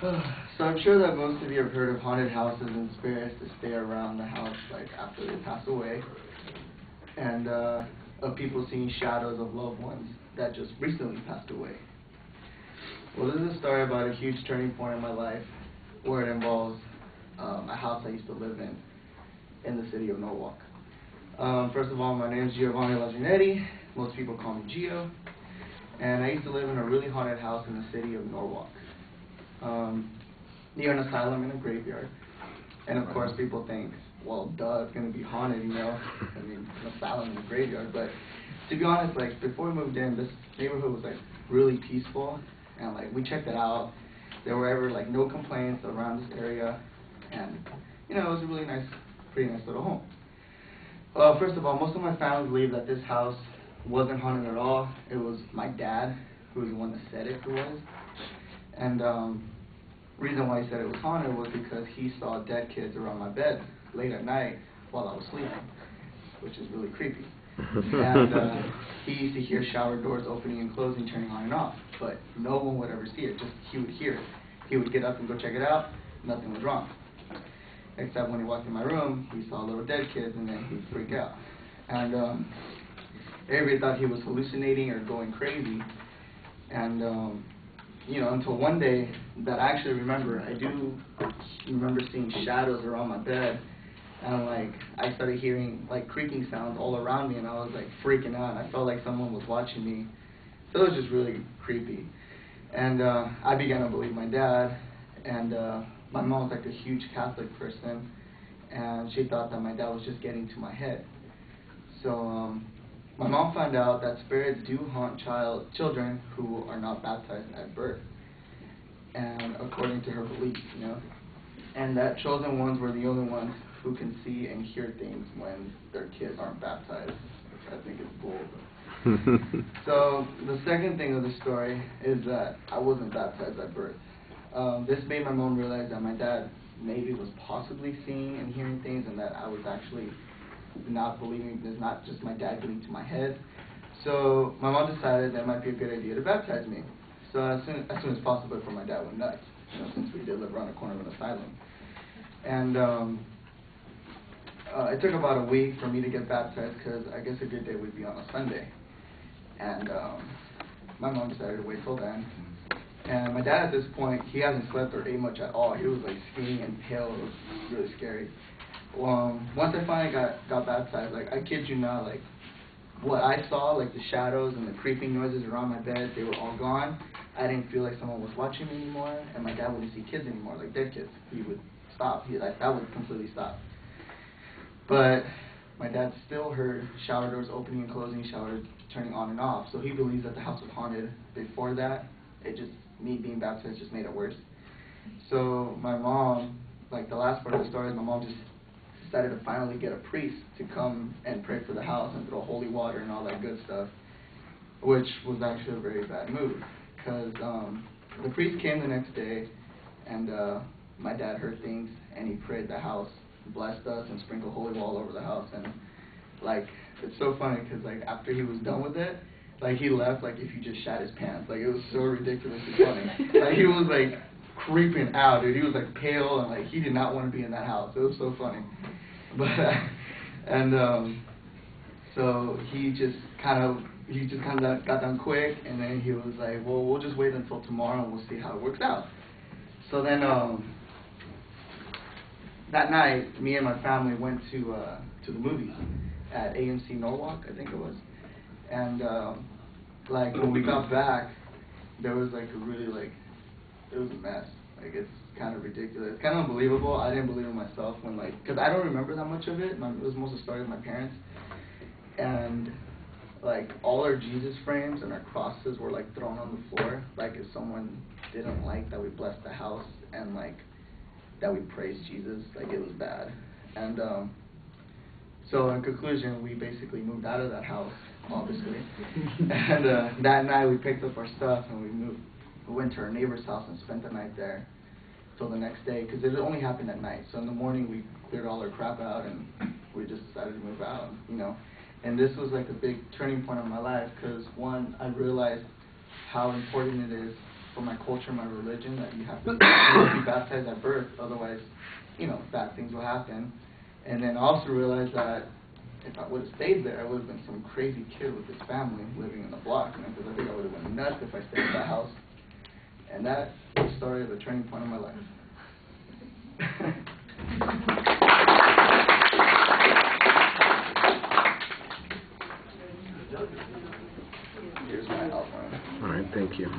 So I'm sure that most of you have heard of haunted houses and spirits that stay around the house like after they pass away, and of people seeing shadows of loved ones that just recently passed away. Well, this is a story about a huge turning point in my life where it involves a house I used to live in the city of Norwalk. First of all, my name is Gio. Most people call me Gio. And I used to live in a really haunted house in the city of Norwalk, near an asylum in a graveyard. And of course, people think, well, duh, it's going to be haunted, you know? I mean, an asylum in a graveyard. But to be honest, like, before we moved in, this neighborhood was, like, really peaceful. And, like, we checked it out. There were ever, like, no complaints around this area. And, you know, it was a really nice, pretty nice little home. Well, first of all, most of my family believe that this house wasn't haunted at all. It was my dad who was the one that said it was. And reason why he said it was haunted was because he saw dead kids around my bed late at night while I was sleeping, which is really creepy. And he used to hear shower doors opening and closing, turning on and off, but no one would ever see it, just he would hear it. He would get up and go check it out, nothing was wrong. Except when he walked in my room, he saw little dead kids and then he'd freak out. And everybody thought he was hallucinating or going crazy. And you know, until one day that I actually remember, I do remember seeing shadows around my bed, and like I started hearing like creaking sounds all around me, and I was like freaking out. I felt like someone was watching me, so it was just really creepy. And I began to believe my dad, and my mom was like a huge Catholic person, and she thought that my dad was just getting to my head. So my mom found out that spirits do haunt children who are not baptized at birth, and according to her beliefs, you know, and that chosen ones were the only ones who can see and hear things when their kids aren't baptized, which I think is bull. So the second thing of the story is that I wasn't baptized at birth. This made my mom realize that my dad maybe was possibly seeing and hearing things, and that I was actually not believing there's not just my dad getting to my head. So my mom decided that it might be a good idea to baptize me. So as soon as possible before my dad went nuts, you know, since we did live around the corner of an asylum. And it took about a week for me to get baptized because I guess a good day would be on a Sunday. And my mom decided to wait till then. And my dad at this point, he hasn't slept or ate much at all. He was like skinny and pale. It was really scary. Once I finally got baptized, like I kid you not, like what I saw, like the shadows and the creeping noises around my bed, they were all gone. I didn't feel like someone was watching me anymore, and my dad wouldn't see kids anymore, like dead kids. He would stop. That would completely stop. But my dad still heard shower doors opening and closing, showers turning on and off. So he believes that the house was haunted. Before that, me being baptized just made it worse. So my mom, like the last part of the story, my mom just decided to finally get a priest to come and pray for the house and throw holy water and all that good stuff, which was actually a very bad move, because the priest came the next day, and my dad heard things, and he prayed the house, blessed us, and sprinkled holy water all over the house. And like, it's so funny because like after he was done with it, like he left like if you just shat his pants. Like it was so ridiculously funny. Like he was like creeping out, dude. He was like pale and like he did not want to be in that house. It was so funny. But so he just kind of got done quick, and then he was like, well, we'll just wait until tomorrow and we'll see how it works out. So then that night, me and my family went to the movies at AMC Norwalk, I think it was. And like when we got back, there was like it was a mess. Like it's kind of ridiculous. It's kind of unbelievable. I didn't believe it myself when because I don't remember that much of it. It was most of the story of my parents. And like all our Jesus frames and our crosses were like thrown on the floor. Like if someone didn't like that we blessed the house and like that we praised Jesus, like it was bad. And so in conclusion, we basically moved out of that house, obviously. And that night we picked up our stuff and we went to our neighbor's house and spent the night there till the next day, because it only happened at night. So in the morning we cleared all our crap out and we just decided to move out, you know. And this was like a big turning point in my life because one, I realized how important it is for my culture, my religion, that you have to be baptized at birth, otherwise, bad things will happen. And then I also realized that if I would have stayed there, I would have been some crazy kid with his family living in the block, because I think I would have been nuts if I stayed at that house. And that was the story of the turning point of my life. Here's my outline. All right, thank you.